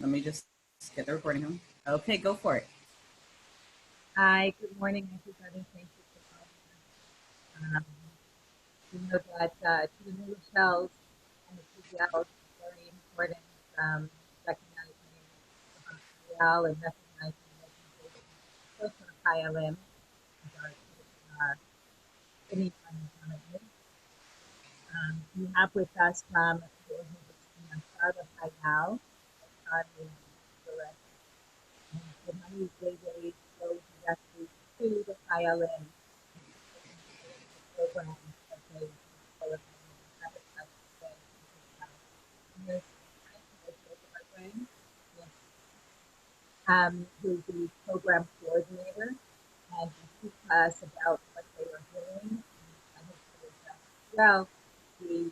Let me just get the recording on. Okay, go for it. Hi, good morning, everybody. Thank you for calling. We know that to the new shells and the PDLs, it's very important recognizing the Lachayal and recognizing the organization close to Lachayal as our city fundamental. We have with us the organization Yashar Lachayal. Yashar is the rest, and the money they raise goes directly to the Lachayal programs that they advertise today. There's program, who's the program coordinator, and he speaks to us about what they are doing, and I hope to address as well the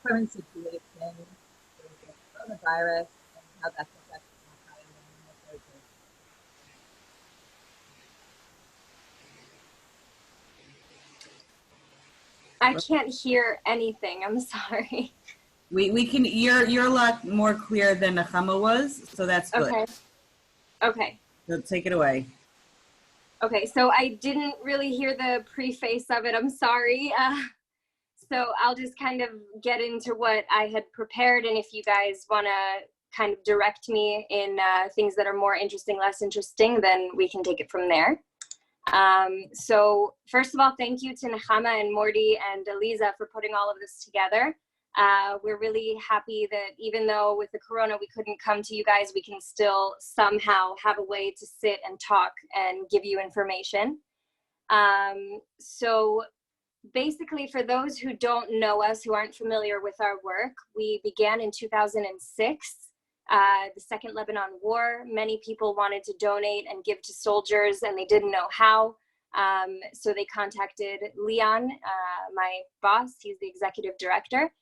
current situation with the coronavirus and how that's affecting Ohio and what they're doing. I can't hear anything. I'm sorry. We can you're a lot more clear than Nechama was, so that's good. Okay. Okay. So take it away. Okay. So I didn't really hear the preface of it. I'm sorry. So I'll just kind of get into what I had prepared, and if you guys want to kind of direct me in things that are more interesting, less interesting, then we can take it from there. So first of all, thank you to Nechama and Morty and Eliza for putting all of this together. We're really happy that even though with the corona we couldn't come to you guys, we can still somehow have a way to sit and talk and give you information. So basically, for those who don't know us, who aren't familiar with our work, we began in 2006. The Second Lebanon War. Many people wanted to donate and give to soldiers, and they didn't know how. So they contacted Leon, my boss. He's the executive director.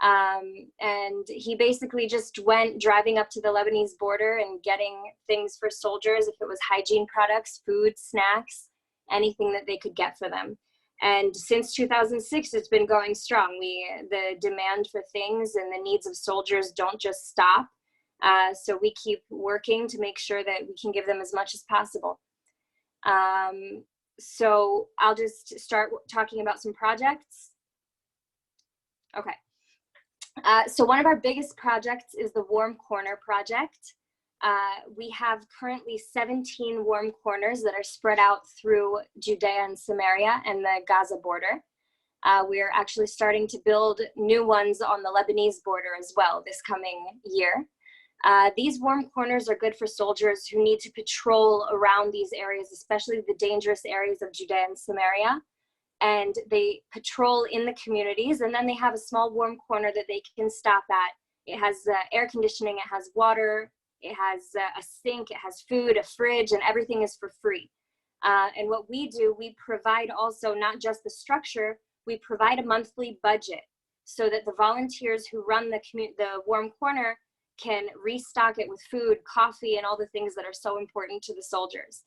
And he basically just went driving up to the Lebanese border and getting things for soldiers, if it was hygiene products, food, snacks, anything that they could get for them. And since 2006, it's been going strong. The demand for things and the needs of soldiers don't just stop. So we keep working to make sure that we can give them as much as possible. So I'll just start talking about some projects. Okay. So one of our biggest projects is the Warm Corner project. We have currently 17 warm corners that are spread out through Judea and Samaria and the Gaza border. We are actually starting to build new ones on the Lebanese border as well this coming year. These warm corners are good for soldiers who need to patrol around these areas, especially the dangerous areas of Judea and Samaria. And they patrol in the communities, and then they have a small warm corner that they can stop at. It has air conditioning, it has water, it has a sink, it has food, a fridge, and everything is for free. And what we do, we provide also not just the structure, we provide a monthly budget so that the volunteers who run the warm corner can restock it with food, coffee, and all the things that are so important to the soldiers.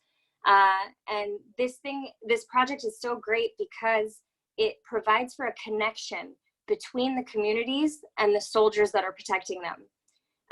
And this project is so great because it provides for a connection between the communities and the soldiers that are protecting them.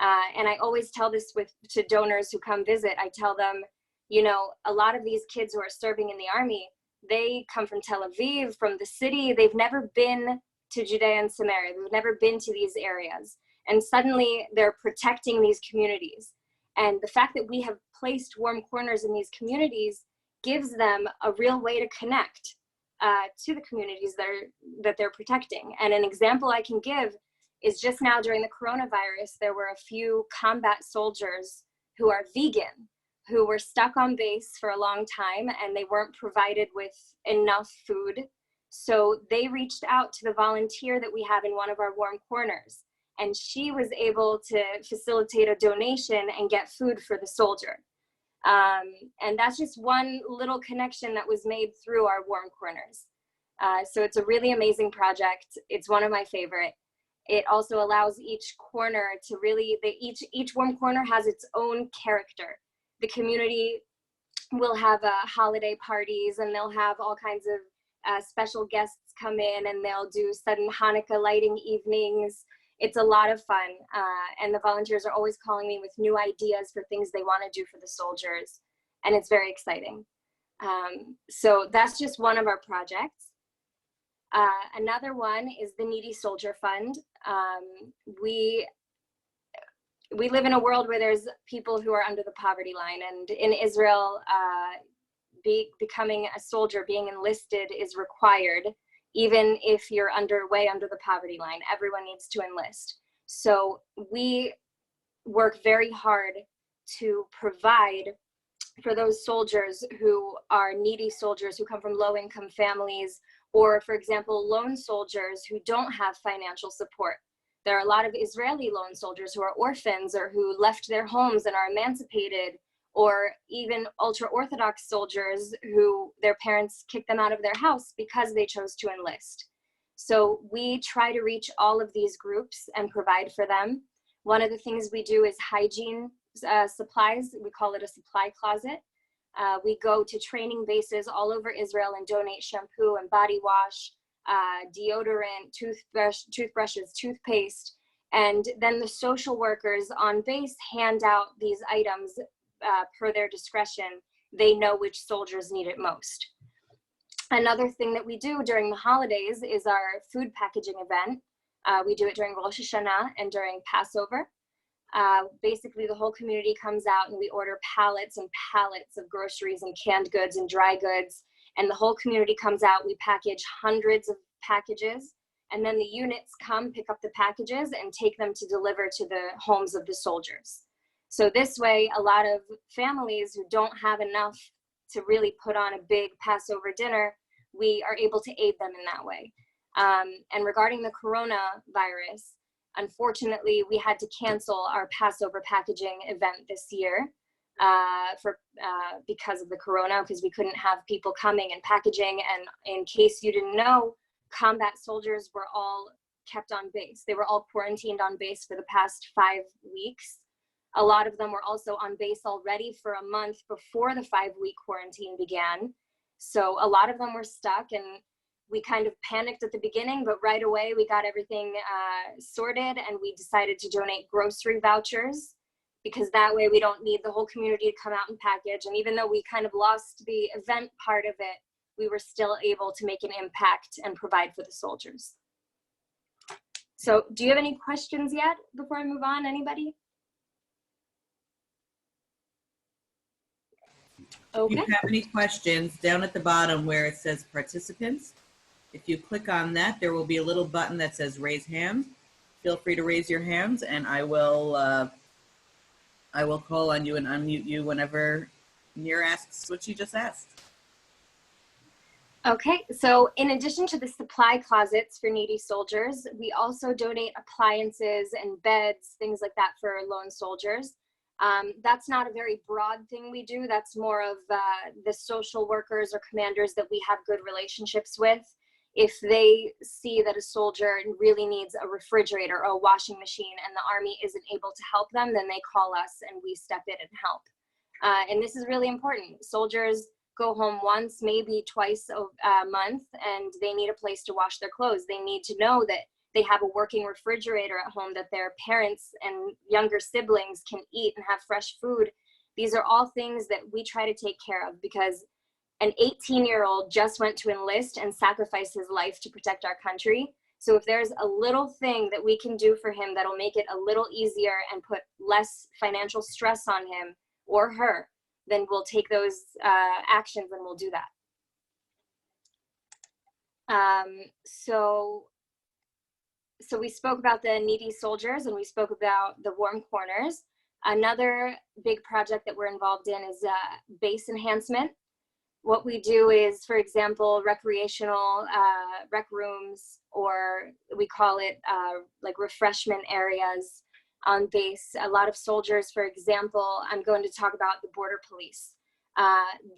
And I always tell this to donors who come visit. I tell them, you know, a lot of these kids who are serving in the army, they come from Tel Aviv, from the city. They've never been to Judea and Samaria. They've never been to these areas. And suddenly they're protecting these communities. And the fact that we have placed warm corners in these communities gives them a real way to connect to the communities that they're protecting. And an example I can give is just now during the coronavirus, there were a few combat soldiers who are vegan, who were stuck on base for a long time and they weren't provided with enough food. So they reached out to the volunteer that we have in one of our warm corners. And she was able to facilitate a donation and get food for the soldier. And that's just one little connection that was made through our warm corners. So it's a really amazing project. It's one of my favorite. It also allows each corner to really, each warm corner has its own character. The community will have holiday parties, and they'll have all kinds of special guests come in, and they'll do sudden Hanukkah lighting evenings. it's a lot of fun. And the volunteers are always calling me with new ideas for things they want to do for the soldiers. And it's very exciting. So that's just one of our projects. Another one is the Needy Soldier Fund. We live in a world where there's people who are under the poverty line, and in Israel, becoming a soldier, being enlisted is required, even if you're way under the poverty line. Everyone needs to enlist. So we work very hard to provide for those soldiers who are needy soldiers, who come from low-income families, or, for example, lone soldiers who don't have financial support. There are a lot of Israeli lone soldiers who are orphans or who left their homes and are emancipated, or even ultra-Orthodox soldiers who their parents kicked them out of their house because they chose to enlist. So we try to reach all of these groups and provide for them. One of the things we do is hygiene supplies. We call it a supply closet. We go to training bases all over Israel and donate shampoo and body wash, deodorant, toothbrushes, toothpaste, and then the social workers on base hand out these items per their discretion. They know which soldiers need it most. Another thing that we do during the holidays is our food packaging event. We do it during Rosh Hashanah and during Passover. Basically, the whole community comes out and we order pallets and pallets of groceries and canned goods and dry goods. And the whole community comes out. We package hundreds of packages. And then the units come, pick up the packages, and take them to deliver to the homes of the soldiers. So this way, a lot of families who don't have enough to really put on a big Passover dinner, we are able to aid them in that way. And regarding the coronavirus, unfortunately, we had to cancel our Passover packaging event this year because of the corona, because we couldn't have people coming and packaging. And in case you didn't know, combat soldiers were all kept on base. They were all quarantined on base for the past 5 weeks. A lot of them were also on base already for a month before the 5-week quarantine began. So a lot of them were stuck, and we kind of panicked at the beginning, but right away we got everything sorted, and we decided to donate grocery vouchers, because that way we don't need the whole community to come out and package. And even though we kind of lost the event part of it, we were still able to make an impact and provide for the soldiers. So do you have any questions yet before I move on, anybody? Okay. If you have any questions, down at the bottom where it says participants, if you click on that, there will be a little button that says raise hand. Feel free to raise your hands, and I will call on you and unmute you whenever Nir asks what you just asked. Okay, so in addition to the supply closets for needy soldiers, we also donate appliances and beds, things like that, for lone soldiers. That's not a very broad thing we do. That's more of the social workers or commanders that we have good relationships with. If they see that a soldier really needs a refrigerator or a washing machine and the Army isn't able to help them, then they call us and we step in and help. And this is really important. Soldiers go home once, maybe twice a month, and they need a place to wash their clothes. They need to know that they have a working refrigerator at home, that their parents and younger siblings can eat and have fresh food. These are all things that we try to take care of, because an 18-year-old just went to enlist and sacrifice his life to protect our country. So if there's a little thing that we can do for him that'll make it a little easier and put less financial stress on him or her, then we'll take those actions and we'll do that. So we spoke about the needy soldiers and we spoke about the warm corners. Another big project that we're involved in is base enhancement. What we do is, for example, recreational rec rooms, or we call it like refreshment areas on base. A lot of soldiers, for example, I'm going to talk about the border police.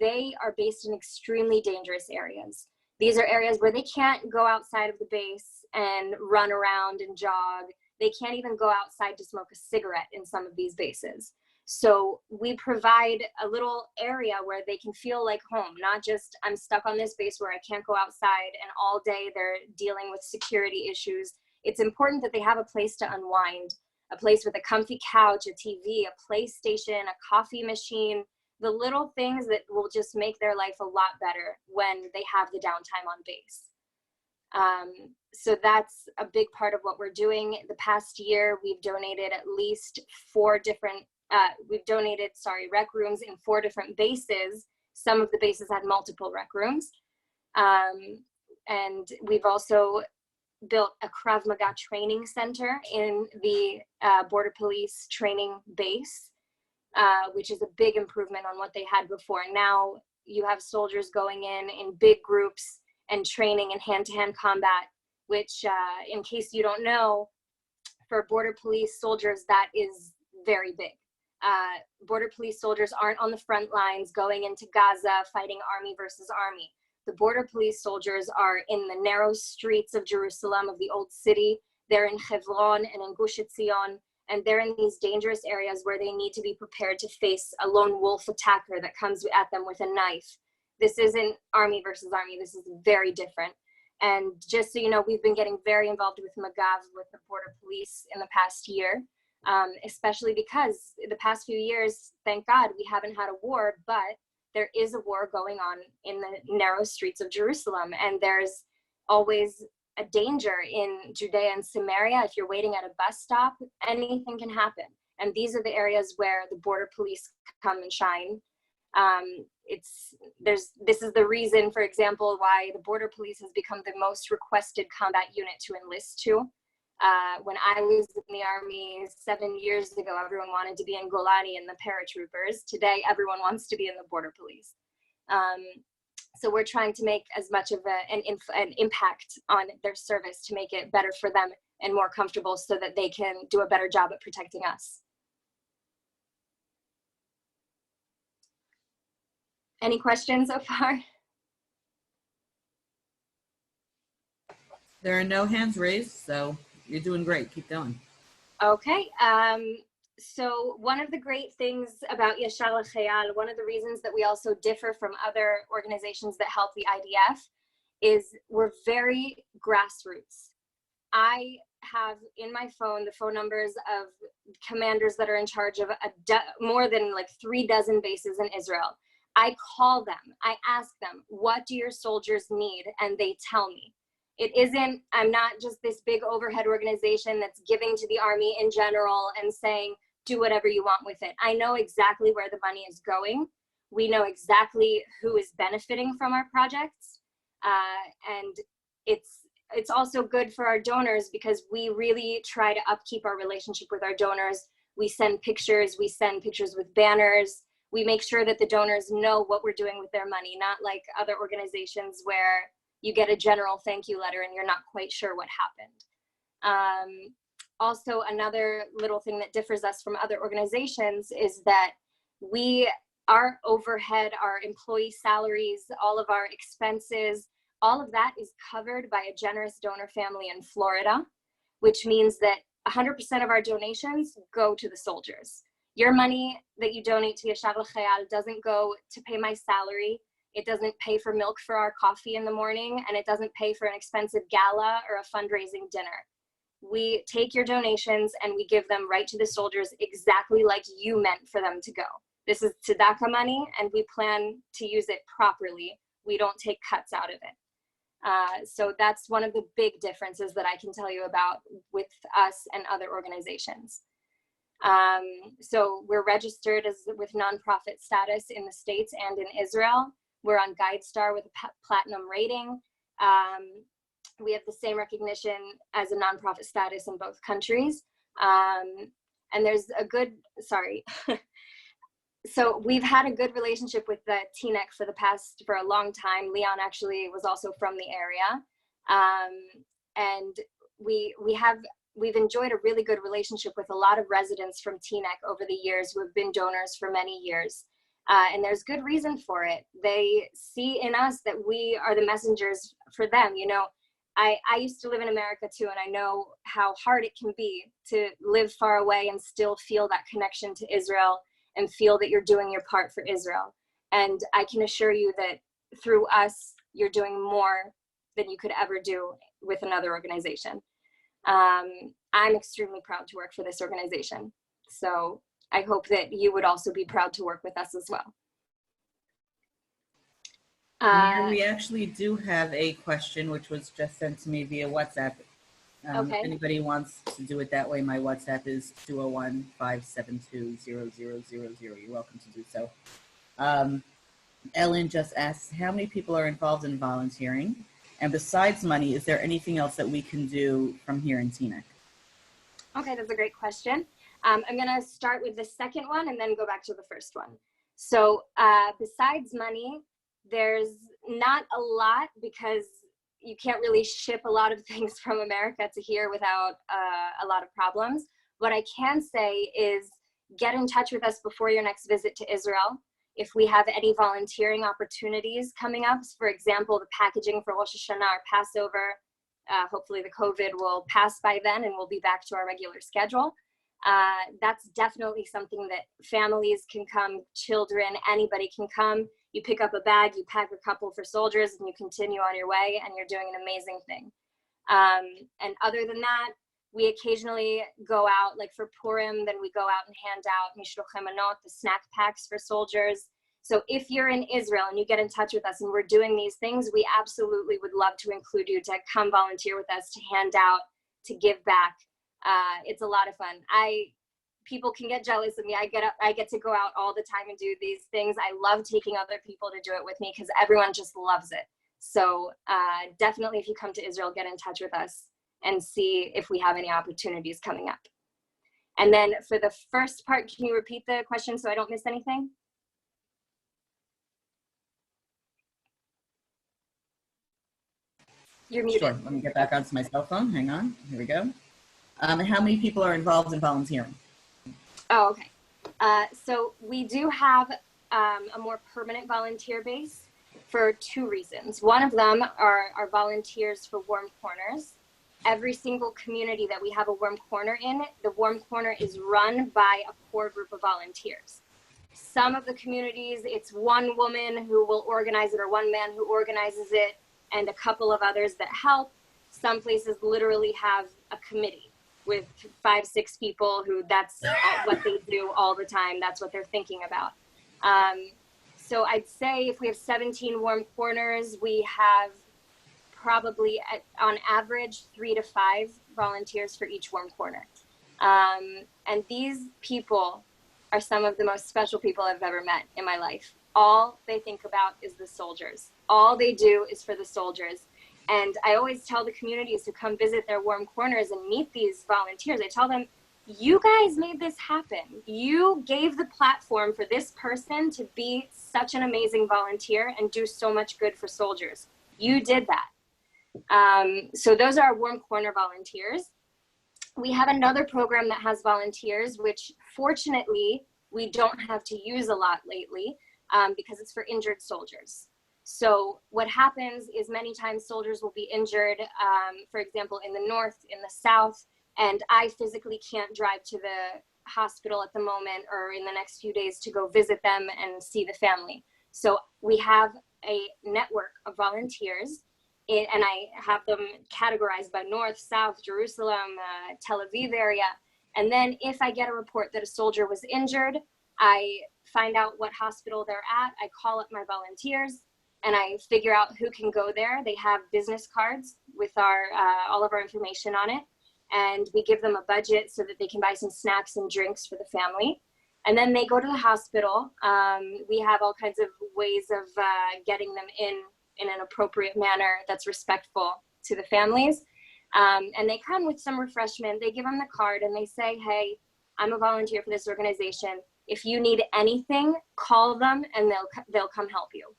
They are based in extremely dangerous areas. These are areas where they can't go outside of the base and run around and jog. They can't even go outside to smoke a cigarette in some of these bases. So we provide a little area where they can feel like home, not just I'm stuck on this base where I can't go outside and all day they're dealing with security issues. it's important that they have a place to unwind, a place with a comfy couch, a TV, a PlayStation, a coffee machine, the little things that will just make their life a lot better when they have the downtime on base. So that's a big part of what we're doing. The past year, we've donated at least rec rooms in 4 different bases. Some of the bases had multiple rec rooms. And we've also built a Krav Maga training center in the Border Police training base, which is a big improvement on what they had before. Now you have soldiers going in big groups and training in hand-to-hand combat, which in case you don't know, for Border Police soldiers, that is very big. Border Police soldiers aren't on the front lines going into Gaza fighting army versus army. The Border Police soldiers are in the narrow streets of Jerusalem, of the old city. They're in Hebron and in Gush Etzion, and they're in these dangerous areas where they need to be prepared to face a lone wolf attacker that comes at them with a knife. This isn't army versus army. This is very different. And just so you know, we've been getting very involved with Magav, with the Border Police in the past year, especially because the past few years, thank God, we haven't had a war, but there is a war going on in the narrow streets of Jerusalem. And there's always a danger in Judea and Samaria. If you're waiting at a bus stop, anything can happen. And these are the areas where the Border Police come and shine. This is the reason, for example, why the Border Police has become the most requested combat unit to enlist to. When I was in the Army 7 years ago, everyone wanted to be in Golani and the paratroopers. Today, everyone wants to be in the Border Police. So we're trying to make as much of an impact on their service to make it better for them and more comfortable so that they can do a better job at protecting us. Any questions so far? There are no hands raised, so you're doing great. Keep going. Okay. So one of the great things about Yashar Lachayal, one of the reasons that we also differ from other organizations that help the IDF is we're very grassroots. I have in my phone the phone numbers of commanders that are in charge of more than like 3 dozen bases in Israel. I call them, I ask them, what do your soldiers need? And they tell me. I'm not just this big overhead organization that's giving to the Army in general and saying, do whatever you want with it. I know exactly where the money is going. We know exactly who is benefiting from our projects. And it's also good for our donors because we really try to upkeep our relationship with our donors. We send pictures with banners. We make sure that the donors know what we're doing with their money, not like other organizations where you get a general thank you letter and you're not quite sure what happened. Also, another little thing that differs us from other organizations is that our overhead, our employee salaries, all of our expenses, all of that is covered by a generous donor family in Florida, which means that 100% of our donations go to the soldiers. Your money that you donate to Yashar Lachayal doesn't go to pay my salary. It doesn't pay for milk for our coffee in the morning, and it doesn't pay for an expensive gala or a fundraising dinner. We take your donations and we give them right to the soldiers exactly like you meant for them to go. This is tzedakah money, and we plan to use it properly. We don't take cuts out of it. So that's one of the big differences that I can tell you about with us and other organizations. So we're registered with nonprofit status in the States and in Israel. We're on GuideStar with a platinum rating. We have the same recognition as a nonprofit status in both countries. And there's so we've had a good relationship with the TNEC for a long time. Leon actually was also from the area. And we've enjoyed a really good relationship with a lot of residents from TNEC over the years who have been donors for many years. And there's good reason for it. They see in us that we are the messengers for them. You know, I used to live in America too, and I know how hard it can be to live far away and still feel that connection to Israel and feel that you're doing your part for Israel. And I can assure you that through us, you're doing more than you could ever do with another organization. I'm extremely proud to work for this organization. So I hope that you would also be proud to work with us as well. Amir, we actually do have a question which was just sent to me via WhatsApp. Okay. If anybody wants to do it that way, my WhatsApp is 201-572-0000. You're welcome to do so. Ellen just asks, how many people are involved in volunteering? And besides money, is there anything else that we can do from here in Teaneck? Okay, that's a great question. I'm going to start with the second one and then go back to the first one. So besides money, there's not a lot because you can't really ship a lot of things from America to here without a lot of problems. What I can say is get in touch with us before your next visit to Israel. If we have any volunteering opportunities coming up, for example, the packaging for Rosh Hashanah or Passover, hopefully the COVID will pass by then and we'll be back to our regular schedule. That's definitely something that families can come, children, anybody can come. You pick up a bag, you pack a couple for soldiers, and you continue on your way, and you're doing an amazing thing. And other than that, we occasionally go out, like for Purim, then we go out and hand out mishlochei manot, the snack packs for soldiers. So if you're in Israel and you get in touch with us and we're doing these things, we absolutely would love to include you to come volunteer with us, to hand out, to give back. It's a lot of fun. People can get jealous of me. I get to go out all the time and do these things. I love taking other people to do it with me because everyone just loves it. So definitely, if you come to Israel, get in touch with us and see if we have any opportunities coming up. And then for the first part, can you repeat the question so I don't miss anything? You're muted. Sure, let me get back onto my cell phone. Hang on, here we go. How many people are involved in volunteering? Oh, okay. So we do have a more permanent volunteer base for two reasons. One of them are our volunteers for Warm Corners. Every single community that we have a Warm Corner in, the Warm Corner is run by a core group of volunteers. Some of the communities, it's one woman who will organize it or one man who organizes it and a couple of others that help. Some places literally have a committee with 5-6 people who that's what they do all the time. That's what they're thinking about. So I'd say if we have 17 Warm Corners, we have probably on average 3 to 5 volunteers for each Warm Corner. And these people are some of the most special people I've ever met in my life. All they think about is the soldiers. All they do is for the soldiers. And I always tell the communities to come visit their Warm Corners and meet these volunteers. I tell them, you guys made this happen. You gave the platform for this person to be such an amazing volunteer and do so much good for soldiers. You did that. So those are our Warm Corner volunteers. We have another program that has volunteers, which fortunately we don't have to use a lot lately because it's for injured soldiers. So what happens is many times soldiers will be injured, for example, in the north, in the south, and I physically can't drive to the hospital at the moment or in the next few days to go visit them and see the family. So we have a network of volunteers, and I have them categorized by north, south, Jerusalem, Tel Aviv area. And then if I get a report that a soldier was injured, I find out what hospital they're at, I call up my volunteers, and I figure out who can go there. They have business cards with our all of our information on it. And we give them a budget so that they can buy some snacks and drinks for the family. And then they go to the hospital. We have all kinds of ways of getting them in an appropriate manner that's respectful to the families. And they come with some refreshment. They give them the card and they say, hey, I'm a volunteer for this organization. If you need anything, call them and they'll come help you.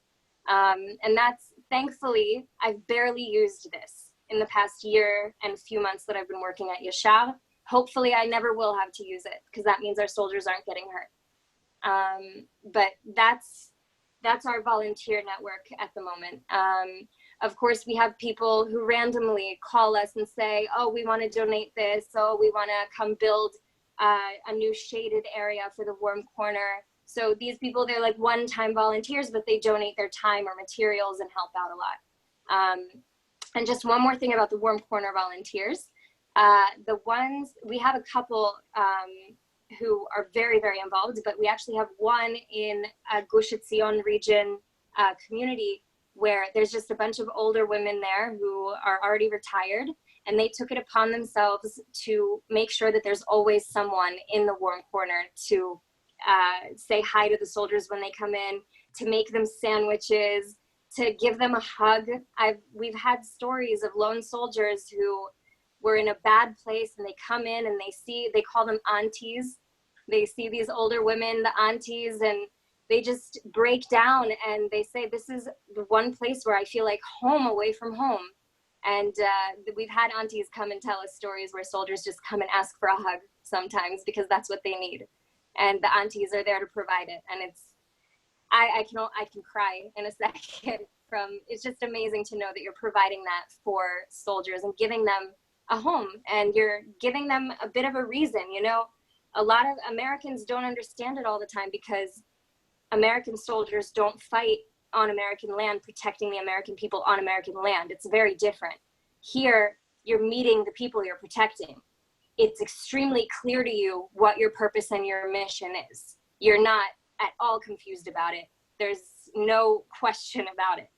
And that's, thankfully, I've barely used this in the past year and a few months that I've been working at Yashar. Hopefully I never will have to use it because that means our soldiers aren't getting hurt. But that's our volunteer network at the moment. Of course, we have people who randomly call us and say, oh, we want to donate this. Oh, we want to come build a new shaded area for the Warm Corner. So these people, they're like one-time volunteers, but they donate their time or materials and help out a lot. And just one more thing about the Warm Corner volunteers. We have a couple who are very, very involved, but we actually have one in Gush Etzion region community where there's just a bunch of older women there who are already retired, and they took it upon themselves to make sure that there's always someone in the warm corner to say hi to the soldiers when they come in, to make them sandwiches, to give them a hug. We've had stories of lone soldiers who were in a bad place and they come in and they call them aunties. They see these older women, the aunties, and they just break down and they say, this is the one place where I feel like home away from home. And we've had aunties come and tell us stories where soldiers just come and ask for a hug sometimes because that's what they need. And the aunties are there to provide it. And I can cry in a second it's just amazing to know that you're providing that for soldiers and giving them a home, and you're giving them a bit of a reason. You know, a lot of Americans don't understand it all the time because American soldiers don't fight on American land, protecting the American people on American land. It's very different. Here, you're meeting the people you're protecting. It's extremely clear to you what your purpose and your mission is. You're not at all confused about it. There's no question about it.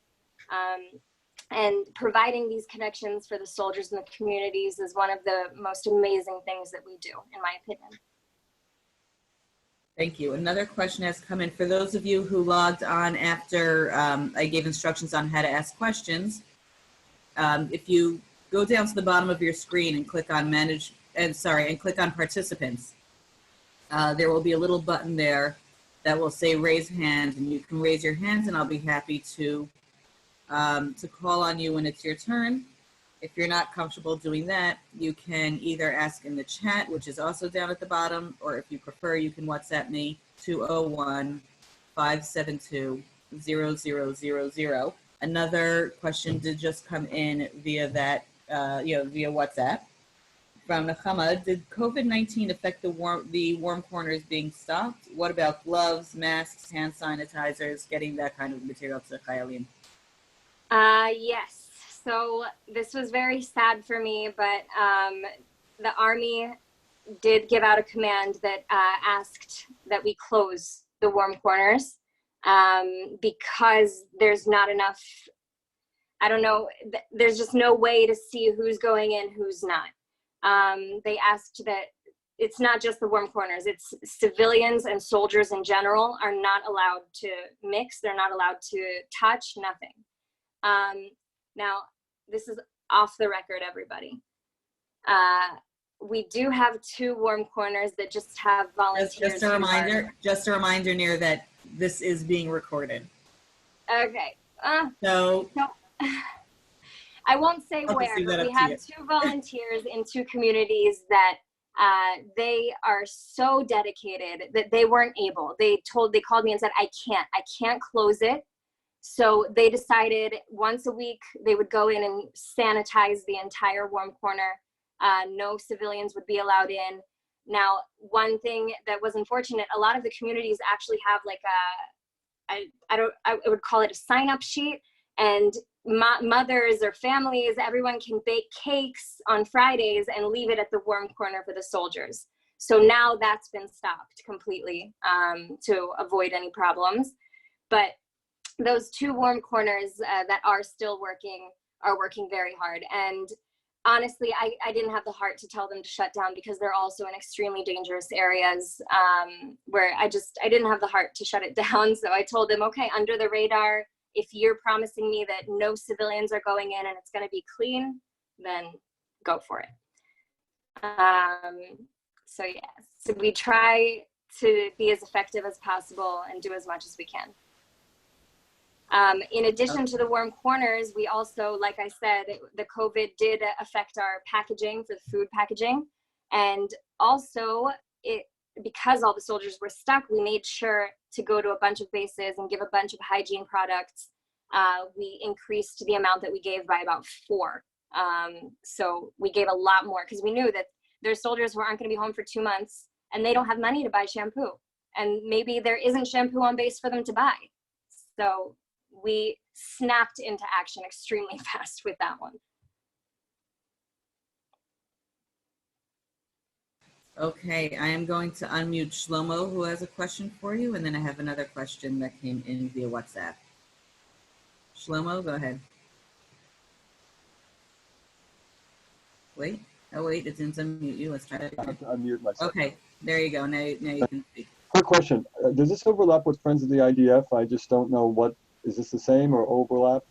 And providing these connections for the soldiers in the communities is one of the most amazing things that we do, in my opinion. Thank you. Another question has come in. For those of you who logged on after I gave instructions on how to ask questions, if you go down to the bottom of your screen and click on click on participants, there will be a little button there that will say raise hand, and you can raise your hands and I'll be happy to call on you when it's your turn. If you're not comfortable doing that, you can either ask in the chat, which is also down at the bottom, or if you prefer, you can WhatsApp me 201-572-0000. Another question did just come in via that, via WhatsApp from Nechama. Did COVID-19 affect the warm corners being stocked? What about gloves, masks, hand sanitizers, getting that kind of material to Chayalim? Yes. So this was very sad for me, but the Army did give out a command that asked that we close the warm corners because there's not enough, I don't know, there's just no way to see who's going in, who's not. They asked that it's not just the warm corners, it's civilians and soldiers in general are not allowed to mix. They're not allowed to touch, nothing. Now, this is off the record, everybody. We do have 2 warm corners that just have volunteers. Just a reminder, Nir, that this is being recorded. Okay. So I won't say where, but we have 2 volunteers in 2 communities that they are so dedicated that they weren't able. They called me and said, I can't close it. So they decided once a week they would go in and sanitize the entire warm corner. No civilians would be allowed in. Now, one thing that was unfortunate, a lot of the communities actually have like I would call it a sign-up sheet, and mothers or families, everyone can bake cakes on Fridays and leave it at the warm corner for the soldiers. So now that's been stopped completely to avoid any problems. But those 2 warm corners that are still working are working very hard. And honestly, I didn't have the heart to tell them to shut down because they're also in extremely dangerous areas where I didn't have the heart to shut it down. So I told them, okay, under the radar, if you're promising me that no civilians are going in and it's going to be clean, then go for it. So yes, so we try to be as effective as possible and do as much as we can. In addition to the warm corners, we also, like I said, the COVID did affect our packaging for the food packaging. And also, because all the soldiers were stuck, we made sure to go to a bunch of bases and give a bunch of hygiene products. We increased the amount that we gave by about 4. So we gave a lot more because we knew that there's soldiers who aren't going to be home for 2 months and they don't have money to buy shampoo. And maybe there isn't shampoo on base for them to buy. So we snapped into action extremely fast with that one. Okay, I am going to unmute Shlomo, who has a question for you, and then I have another question that came in via WhatsApp. Shlomo, go ahead. Wait, oh wait, it didn't unmute you. Let's try that I again. have to unmute myself. Okay, there you go. Now you can speak. Quick question. Does this overlap with Friends of the IDF? I just don't know what, is this the same or overlap?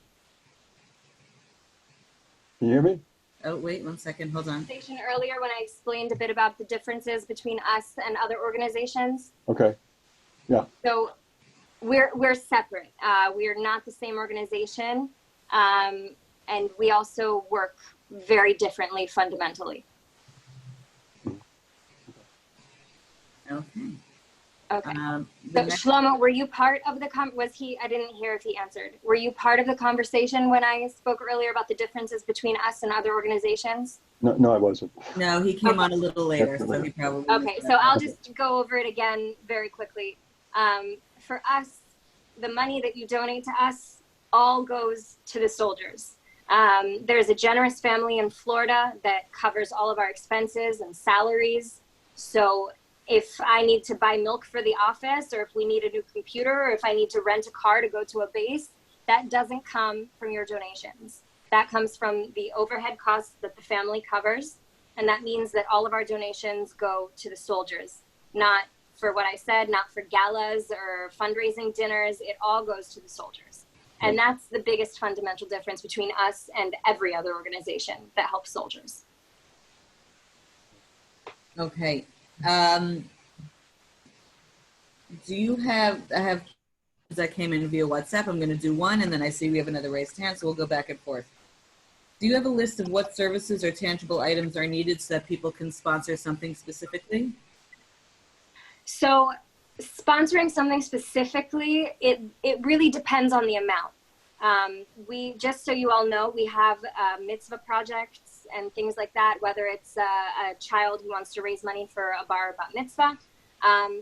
Can you hear me? Oh, wait 1 second. Hold on. Earlier when I explained a bit about the differences between us and other organizations. Okay. Yeah. So we're separate. We are not the same organization, and we also work very differently fundamentally. Okay. Okay. The So next, Shlomo, were you part of the I didn't hear if he answered. Were you part of the conversation when I spoke earlier about the differences between us and other organizations? No, I wasn't. no, he came Okay. on a little later, so he probably Okay, missed so that. I'll just go over it again very quickly. For us, the money that you donate to us all goes to the soldiers. There's a generous family in Florida that covers all of our expenses and salaries. So if I need to buy milk for the office, or if we need a new computer, or if I need to rent a car to go to a base, that doesn't come from your donations. That comes from the overhead costs that the family covers. And that means that all of our donations go to the soldiers, not for what I said, not for galas or fundraising dinners. It all goes to the soldiers. And that's the biggest fundamental difference between us and every other organization that helps soldiers. Okay. Do you have, I have that came in via WhatsApp. I'm going to do one, and then I see we have another raised hand, so we'll go back and forth. Do you have a list of what services or tangible items are needed so that people can sponsor something specifically? So sponsoring something specifically, it really depends on the amount. We, just so you all know, we have mitzvah projects and things like that, whether it's a child who wants to raise money for a bar bat mitzvah.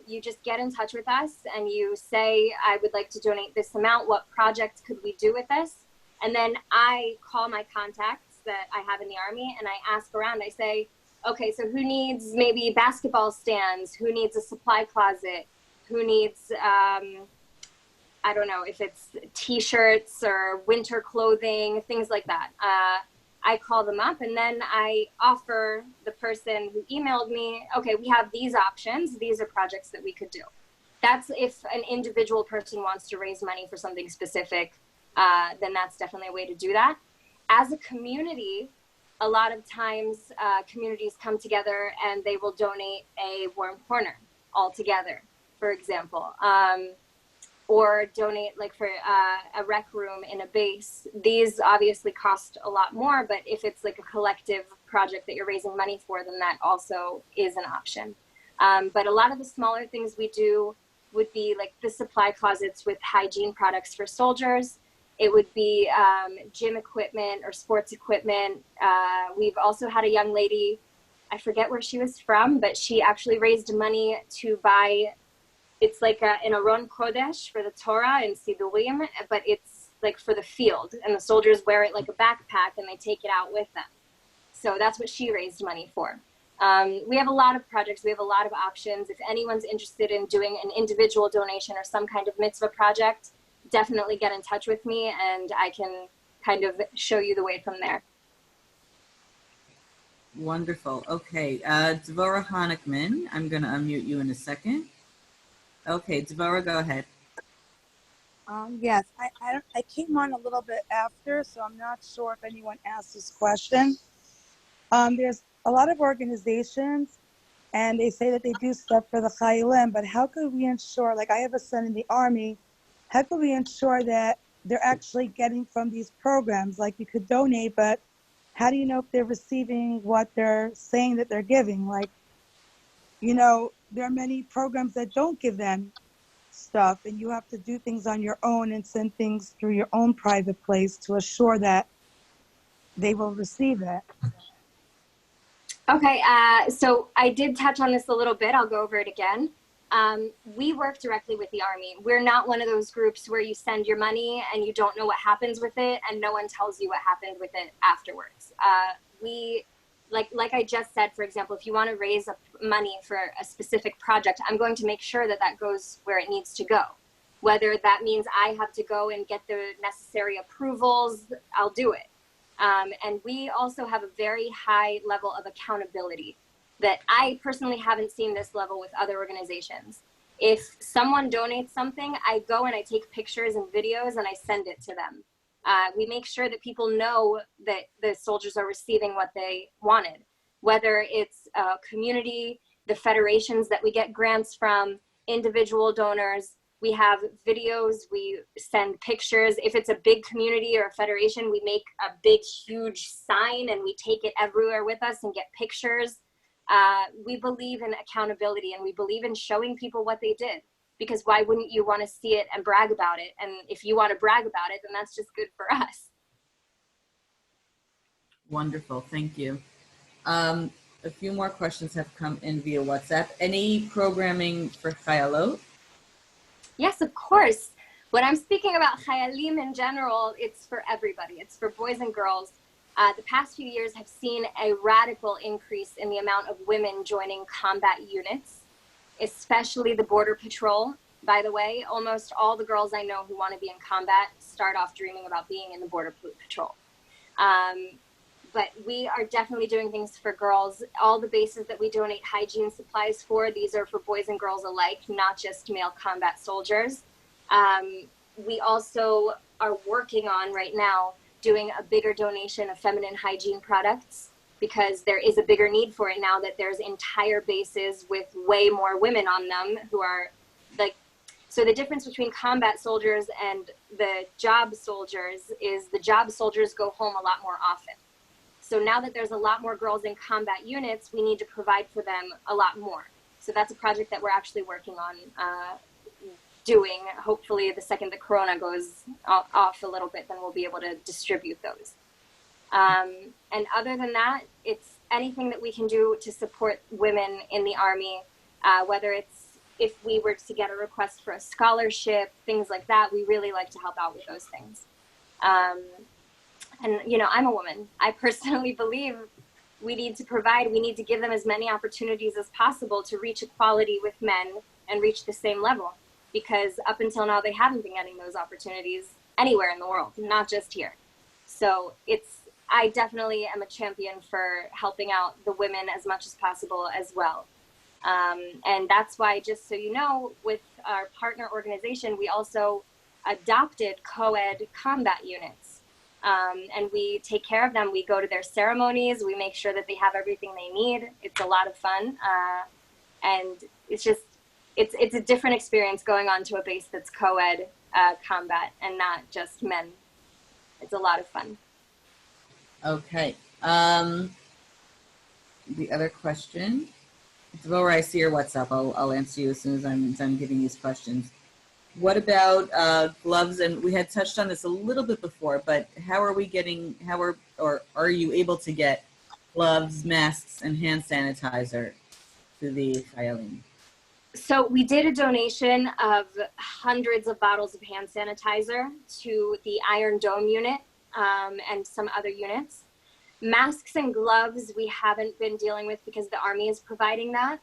You just get in touch with us and you say, I would like to donate this amount. What project could we do with this? And then I call my contacts that I have in the Army and I ask around. I say, okay, so who needs maybe basketball stands? Who needs a supply closet? Who needs, I don't know, if it's t-shirts or winter clothing, things like that. I call them up and then I offer the person who emailed me, okay, we have these options. These are projects that we could do. That's if an individual person wants to raise money for something specific, then that's definitely a way to do that. As a community, a lot of times communities come together and they will donate a warm corner all together, for example. Or donate like for a rec room in a base. These obviously cost a lot more, but if it's like a collective project that you're raising money for, then that also is an option. But a lot of the smaller things we do would be like the supply closets with hygiene products for soldiers. It would be gym equipment or sports equipment. We've also had a young lady, I forget where she was from, but she actually raised money to buy, it's like an Aron Kodesh for the Torah in Sidurim, but it's like for the field, and the soldiers wear it like a backpack and they take it out with them. So that's what she raised money for. We have a lot of projects. We have a lot of options. If anyone's interested in doing an individual donation or some kind of mitzvah project, definitely get in touch with me and I can kind of show you the way from there. Wonderful. Okay. Dvorah Honickman, I'm going to unmute you in a second. Okay, Dvorah, go ahead. Yes, I came on a little bit after, so I'm not sure if anyone asked this question. There's a lot of organizations, and they say that they do stuff for the Chayalim, but how could we ensure, like I have a son in the Army, how could we ensure that they're actually getting from these programs? Like you could donate, but how do you know if they're receiving what they're saying that they're giving? Like, you know, there are many programs that don't give them stuff, and you have to do things on your own and send things through your own private place to assure that they will receive it. Okay, so I did touch on this a little bit. I'll go over it again. We work directly with the Army. We're not one of those groups where you send your money and you don't know what happens with it and no one tells you what happened with it afterwards. We like I just said, for example, if you want to raise money for a specific project, I'm going to make sure that that goes where it needs to go. Whether that means I have to go and get the necessary approvals, I'll do it. And we also have a very high level of accountability that I personally haven't seen this level with other organizations. If someone donates something, I go and I take pictures and videos and I send it to them. We make sure that people know that the soldiers are receiving what they wanted, whether it's a community, the federations that we get grants from, individual donors. We have videos, we send pictures. If it's a big community or a federation, we make a big, huge sign and we take it everywhere with us and get pictures. We believe in accountability and we believe in showing people what they did, because why wouldn't you want to see it and brag about it? And if you want to brag about it, then that's just good for us. Wonderful, thank you. A few more questions have come in via WhatsApp. Any programming for Chayalot? Yes, of course. When I'm speaking about Chayalim in general, it's for everybody. It's for boys and girls. The past few years have seen a radical increase in the amount of women joining combat units, especially the Border Patrol. By the way, almost all the girls I know who want to be in combat start off dreaming about being in the Border Patrol. But we are definitely doing things for girls. All the bases that we donate hygiene supplies for, these are for boys and girls alike, not just male combat soldiers. We also are working on right now doing a bigger donation of feminine hygiene products, because there is a bigger need for it now that there's entire bases with way more women on them who are like, so the difference between combat soldiers and the job soldiers is the job soldiers go home a lot more often. So now that there's a lot more girls in combat units, we need to provide for them a lot more. So that's a project that we're actually working on doing. Hopefully the second the corona goes off a little bit, then we'll be able to distribute those. And other than that, it's anything that we can do to support women in the Army, whether it's if we were to get a request for a scholarship, things like that, we really like to help out with those things. And, you know, I'm a woman. I personally believe we need to provide, we need to give them as many opportunities as possible to reach equality with men and reach the same level. Because up until now, they haven't been getting those opportunities anywhere in the world, not just here. So I definitely am a champion for helping out the women as much as possible as well. And that's why, just so you know, with our partner organization, we also adopted co-ed combat units. And we take care of them. We go to their ceremonies. We make sure that they have everything they need. It's a lot of fun. And it's just, it's a different experience going on to a base that's co-ed combat and not just men. It's a lot of fun. Okay. The other question. Devorah, I see your WhatsApp. I'll answer you as soon as I'm done giving these questions. What about gloves? And we had touched on this a little bit before, but how are you able to get gloves, masks, and hand sanitizer to the Chayalim? So we did a donation of hundreds of bottles of hand sanitizer to the Iron Dome unit and some other units. Masks and gloves we haven't been dealing with because the Army is providing that.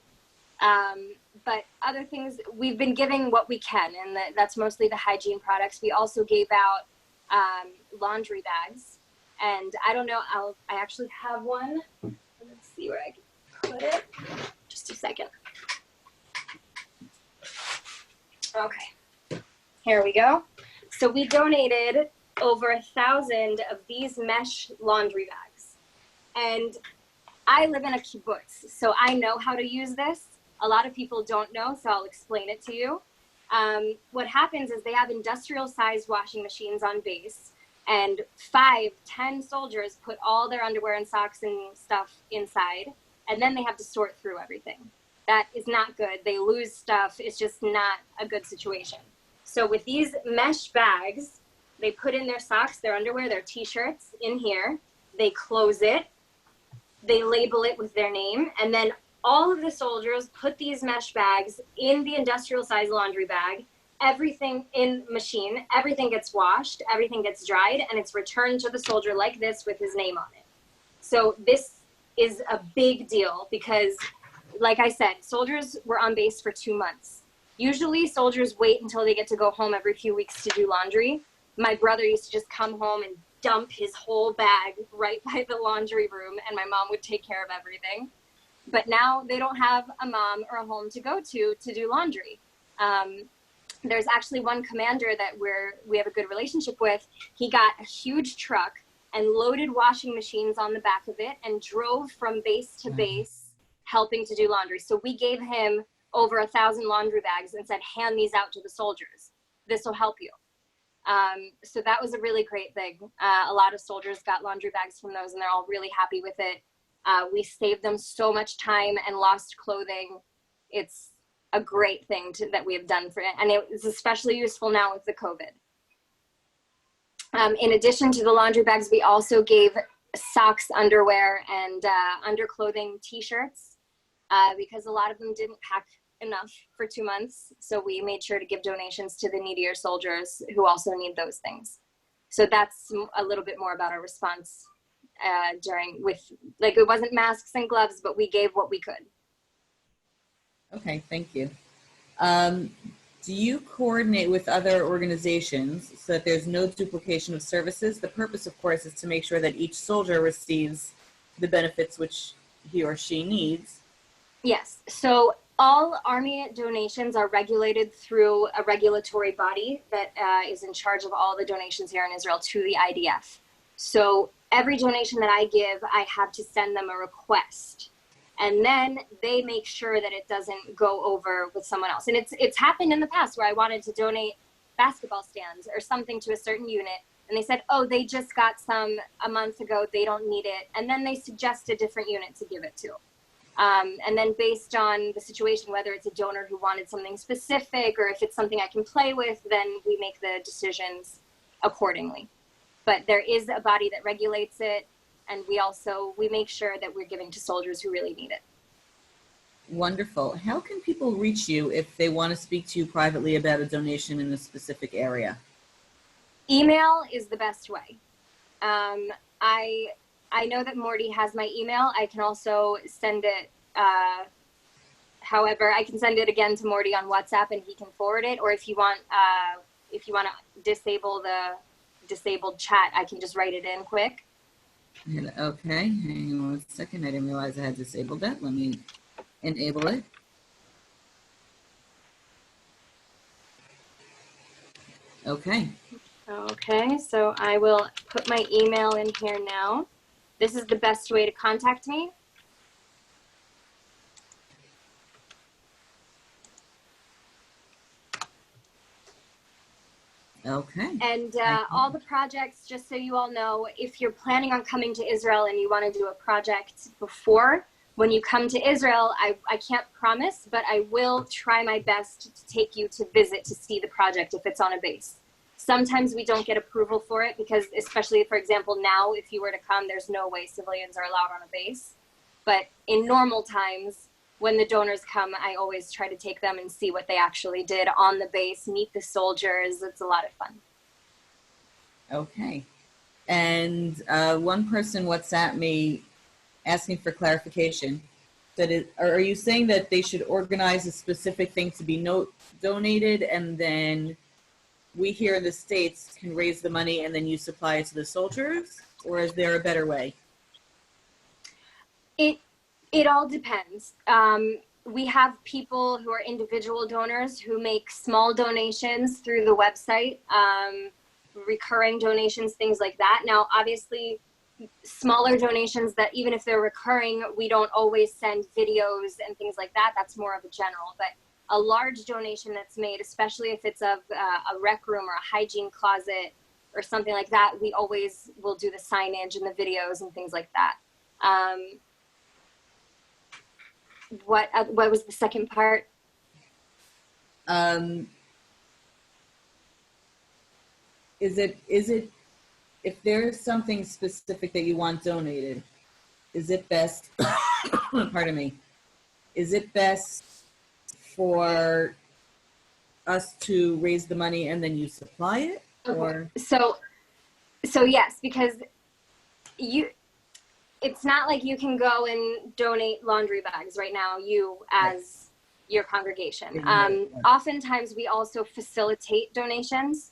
But other things, we've been giving what we can, and that's mostly the hygiene products. We also gave out laundry bags, and I don't know, I actually have one. Let's see where I can put it. Just a second. Okay, here we go. So we donated over 1,000 of these mesh laundry bags, and I live in a kibbutz, so I know how to use this. A lot of people don't know, so I'll explain it to you. What happens is they have industrial-sized washing machines on base, and 5-10 soldiers put all their underwear and socks and stuff inside, and then they have to sort through everything. That is not good. They lose stuff. It's just not a good situation. So with these mesh bags, they put in their socks, their underwear, their t-shirts in here. They close it. They label it with their name, and then all of the soldiers put these mesh bags in the industrial size laundry bag, everything in machine, everything gets washed, everything gets dried, and it's returned to the soldier like this with his name on it. So this is a big deal because, like I said, soldiers were on base for 2 months. Usually soldiers wait until they get to go home every few weeks to do laundry. My brother used to just come home and dump his whole bag right by the laundry room, and my mom would take care of everything. But now they don't have a mom or a home to go to do laundry. There's actually one commander that we have a good relationship with. He got a huge truck and loaded washing machines on the back of it and drove from base to base helping to do laundry. So we gave him over 1,000 laundry bags and said, hand these out to the soldiers. This will help you. So that was a really great thing. A lot of soldiers got laundry bags from those and they're all really happy with it. We saved them so much time and lost clothing. It's a great thing that we have done for it. And it is especially useful now with the COVID. In addition to the laundry bags, we also gave socks, underwear, and underclothing t-shirts because a lot of them didn't pack enough for 2 months. So we made sure to give donations to the needier soldiers who also need those things. So that's a little bit more about our response it wasn't masks and gloves, but we gave what we could. Okay, thank you. Do you coordinate with other organizations so that there's no duplication of services? The purpose, of course, is to make sure that each soldier receives the benefits which he or she needs. Yes, so all Army donations are regulated through a regulatory body that is in charge of all the donations here in Israel to the IDF. So every donation that I give, I have to send them a request. And then they make sure that it doesn't go over with someone else. And it's happened in the past where I wanted to donate basketball stands or something to a certain unit. And they said, oh, they just got some a month ago. They don't need it. And then they suggest a different unit to give it to. And then based on the situation, whether it's a donor who wanted something specific or if it's something I can play with, then we make the decisions accordingly. But there is a body that regulates it. And we make sure that we're giving to soldiers who really need it. Wonderful. How can people reach you if they want to speak to you privately about a donation in a specific area? Email is the best way. I know that Morty has my email. I can also send it. However, I can send it again to Morty on WhatsApp and he can forward it. Or if you want to disable the disabled chat, I can just write it in quick. Okay, hang on 1 second. I didn't realize I had disabled that. Let me enable it. Okay. Okay, so I will put my email in here now. This is the best way to contact me. Okay. And all the projects, just so you all know, if you're planning on coming to Israel and you want to do a project before, when you come to Israel, I can't promise, but I will try my best to take you to visit to see the project if it's on a base. Sometimes we don't get approval for it because, especially, for example, now, if you were to come, there's no way civilians are allowed on a base. But in normal times, when the donors come, I always try to take them and see what they actually did on the base, meet the soldiers. It's a lot of fun. Okay. And one person WhatsApp me asking for clarification. Are you saying that they should organize a specific thing to be donated and then we here in the States can raise the money and then you supply it to the soldiers? Or is there a better way? It all depends. We have people who are individual donors who make small donations through the website, recurring donations, things like that. Now, obviously, smaller donations that even if they're recurring, we don't always send videos and things like that. That's more of a general. But a large donation that's made, especially if it's of a rec room or a hygiene closet or something like that, we always will do the signage and the videos and things like that. What was the second part? Is it if there's something specific that you want donated, is it best pardon me, is it best for us to raise the money and then you supply it? Or So yes, because it's not like you can go and donate laundry bags right now, you as your congregation. Oftentimes we also facilitate donations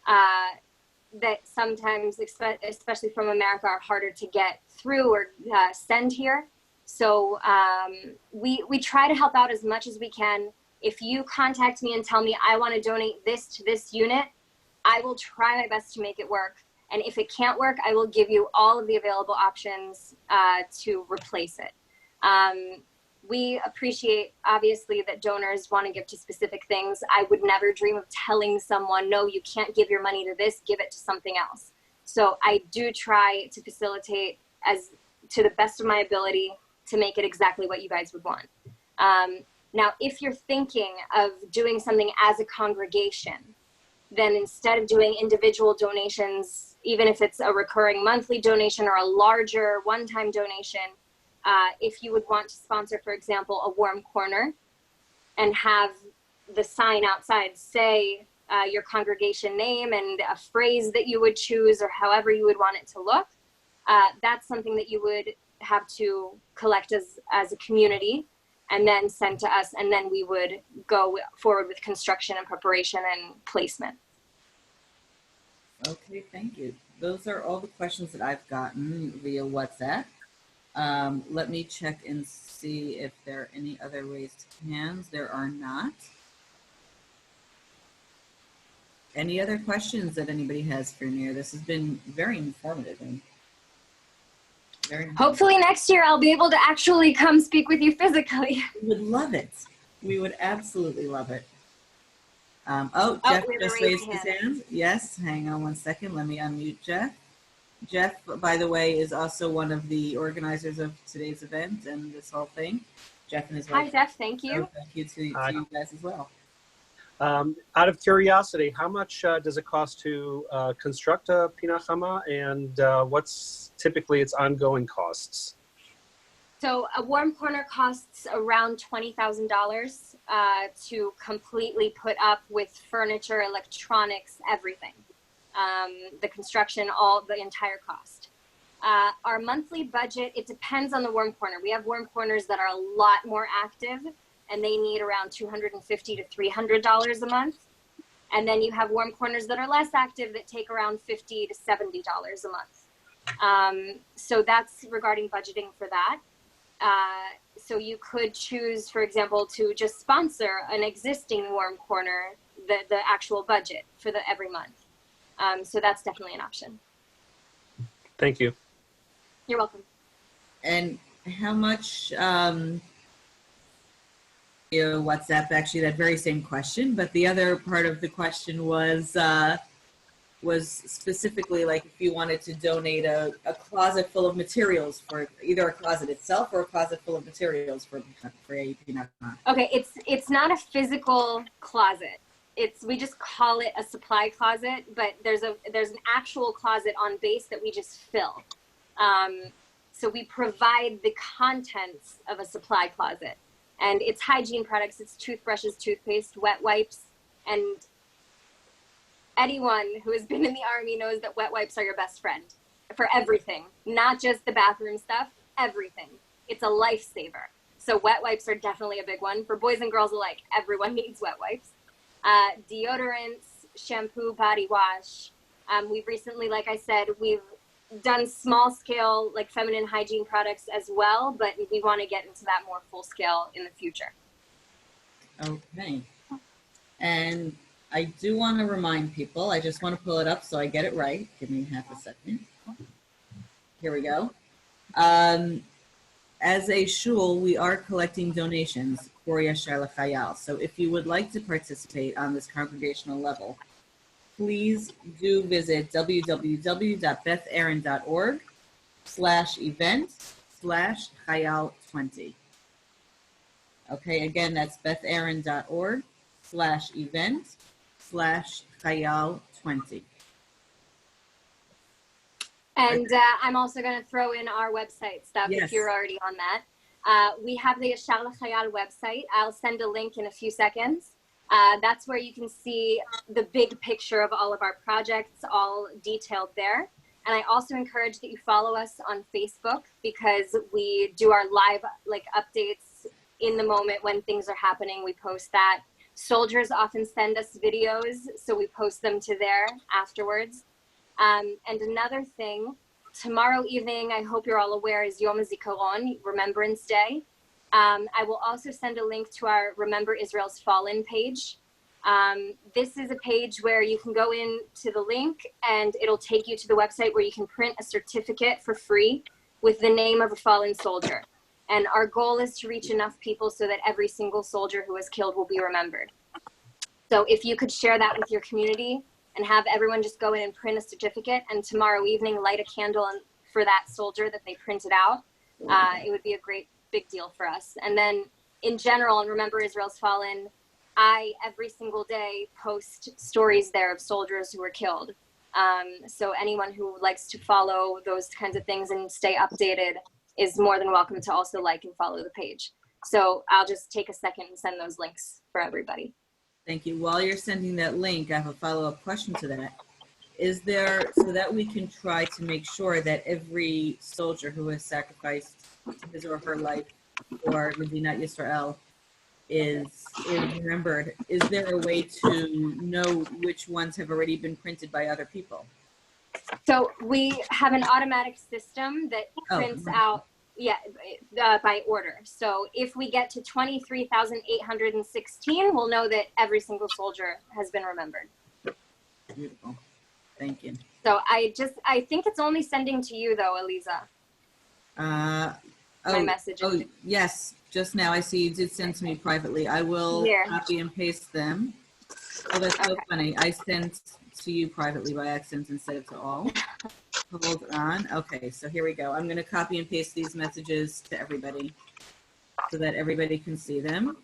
that sometimes, especially from America, are harder to get through or send here. So we try to help out as much as we can. If you contact me and tell me I want to donate this to this unit, I will try my best to make it work. And if it can't work, I will give you all of the available options to replace it. We appreciate, obviously, that donors want to give to specific things. I would never dream of telling someone, no, you can't give your money to this, give it to something else. So I do try to facilitate as to the best of my ability to make it exactly what you guys would want. Now, if you're thinking of doing something as a congregation, then instead of doing individual donations, even if it's a recurring monthly donation or a larger one-time donation, if you would want to sponsor, for example, a warm corner and have the sign outside say your congregation name and a phrase that you would choose or however you would want it to look, that's something that you would have to collect as a community and then send to us, and then we would go forward with construction and preparation and placement. Okay, thank you. Those are all the questions that I've gotten via WhatsApp. Let me check and see if there are any other raised hands. There are not. Any other questions that anybody has for Nir? This has been very informative and very. Hopefully next year I'll be able to actually come speak with you physically. We would love it. We would absolutely love it. Jeff just raised his hand. Yes, hang on one second. Let me unmute Jeff. Jeff, by the way, is also one of the organizers of today's event and this whole thing. Jeff and his wife. Hi, Jeff. Thank you. So thank you to you guys as well. Out of curiosity, how much does it cost to construct a Pinach Hama, and what's typically its ongoing costs? So a warm corner costs around $20,000 to completely put up with furniture, electronics, everything. The construction, the entire cost. Our monthly budget, it depends on the warm corner. We have warm corners that are a lot more active and they need around $250 to $300 a month. And then you have warm corners that are less active that take around $50 to $70 a month. So that's regarding budgeting for that. So you could choose, for example, to just sponsor an existing warm corner, the actual budget for every month. So that's definitely an option. Thank you. You're welcome. And how much, WhatsApp, actually, that very same question, but the other part of the question was specifically like if you wanted to donate a closet full of materials for either a closet itself or a closet full of materials for AEP. Okay, it's not a physical closet. We just call it a supply closet, but there's an actual closet on base that we just fill. So we provide the contents of a supply closet, and it's hygiene products. It's toothbrushes, toothpaste, wet wipes, and anyone who has been in the Army knows that wet wipes are your best friend for everything, not just the bathroom stuff, everything. It's a lifesaver. So wet wipes are definitely a big one. For boys and girls alike, everyone needs wet wipes. Deodorants, shampoo, body wash. We've recently, like I said, we've done small scale, like feminine hygiene products as well, but we want to get into that more full scale in the future. Okay. And I do want to remind people, I just want to pull it up so I get it right. Give me half a second. Here we go. As a shul, we are collecting donations for Yashar Lachayal. So if you would like to participate on this congregational level, please do visit www.bethaaron.org/event/Chayal20. Okay, again, that's bethaaron.org/event/Chayal20. And I'm also going to throw in our website stuff if you're already on that. We have the Yashar Lachayal website. I'll send a link in a few seconds. That's where you can see the big picture of all of our projects, all detailed there. And I also encourage that you follow us on Facebook, because we do our live updates in the moment when things are happening. We post that. Soldiers often send us videos, so we post them to there afterwards. And another thing, tomorrow evening, I hope you're all aware, is Yom HaZikaron, Remembrance Day. I will also send a link to our Remember Israel's Fallen page. This is a page where you can go into the link and it'll take you to the website where you can print a certificate for free with the name of a fallen soldier. And our goal is to reach enough people so that every single soldier who was killed will be remembered. So if you could share that with your community and have everyone just go in and print a certificate, and tomorrow evening light a candle for that soldier that they printed out, it would be a great big deal for us. And then in general, and Remember Israel's Fallen, I every single day post stories there of soldiers who were killed. So anyone who likes to follow those kinds of things and stay updated is more than welcome to also like and follow the page. So I'll just take a second and send those links for everybody. Thank you. While you're sending that link, I have a follow-up question to that. Is there, so that we can try to make sure that every soldier who has sacrificed his or her life for Medinat Yisrael is remembered, is there a way to know which ones have already been printed by other people? So we have an automatic system that prints out, by order. So if we get to 23,816, we'll know that every single soldier has been remembered. Beautiful. Thank you. So I think it's only sending to you though, Eliza. My messages. Oh, yes. Just now I see you did send to me privately. I will copy and paste them. Oh, that's so funny. I sent to you privately by accident instead of to all. Hold on. Okay, so here we go. I'm going to copy and paste these messages to everybody so that everybody can see them.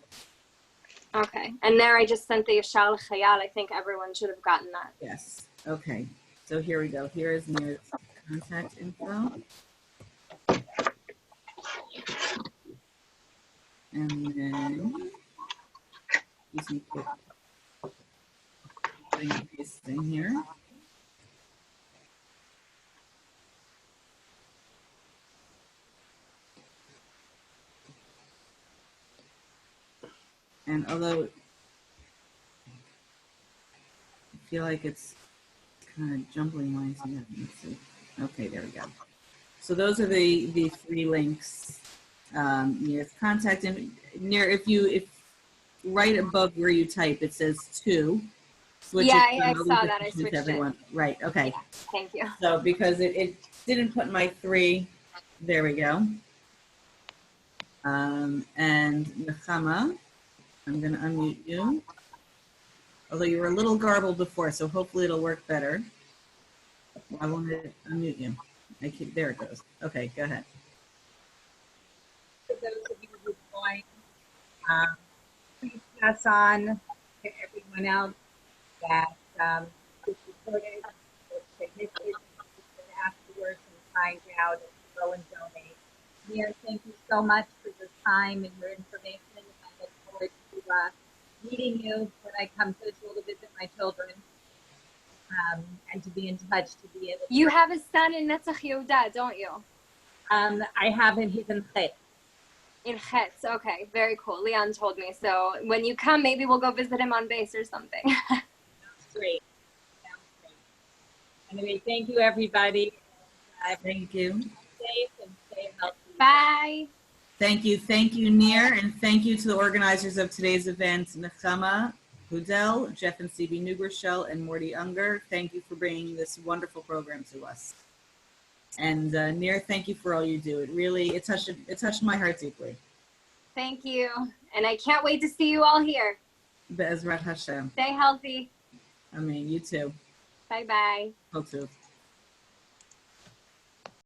Okay, and there I just sent the Yashar Lachayal. I think everyone should have gotten that. Yes. Okay, so here we go. Here is Nir's contact info. And then use me quick pasting here. And although I feel like it's kind of jumbling lines here, let's see. Okay, there we go. So those are the three links. Near's contact, and near if right above where you type it says to. Switch I saw that. I switched everyone. It. Right. Okay. Yeah, thank you. So because it didn't put my three, there we go. And Nechama, I'm going to unmute you. Although you were a little garbled before, so hopefully it'll work better. I want to unmute you. There it goes. Okay, go ahead. For those of you who joined, please pass on to everyone else that is recorded, they missed it, afterwards and find out and go and donate. Nir, thank you so much for your time and your information. I look forward to meeting you when I come to Israel to visit my children, and to be in touch, to be able to. You have a son in Netzach Yehuda, don't you? I have him, he's in Chet. In Chetz, okay, very cool. Leon told me. So when you come, maybe we'll go visit him on base or something. Sounds great. Anyway, thank you, everybody. Thank you. Safe and stay healthy. Bye. Thank you, Nir, and thank you to the organizers of today's event, Nechama Hudel, Jeff and CB Neugershell, and Morty Unger. Thank you for bringing this wonderful program to us. And Nir, thank you for all you do. It touched my heart deeply. Thank you. And I can't wait to see you all here. Be'ezrat Hashem. Stay healthy. I mean, you too. Bye-bye. Hope to.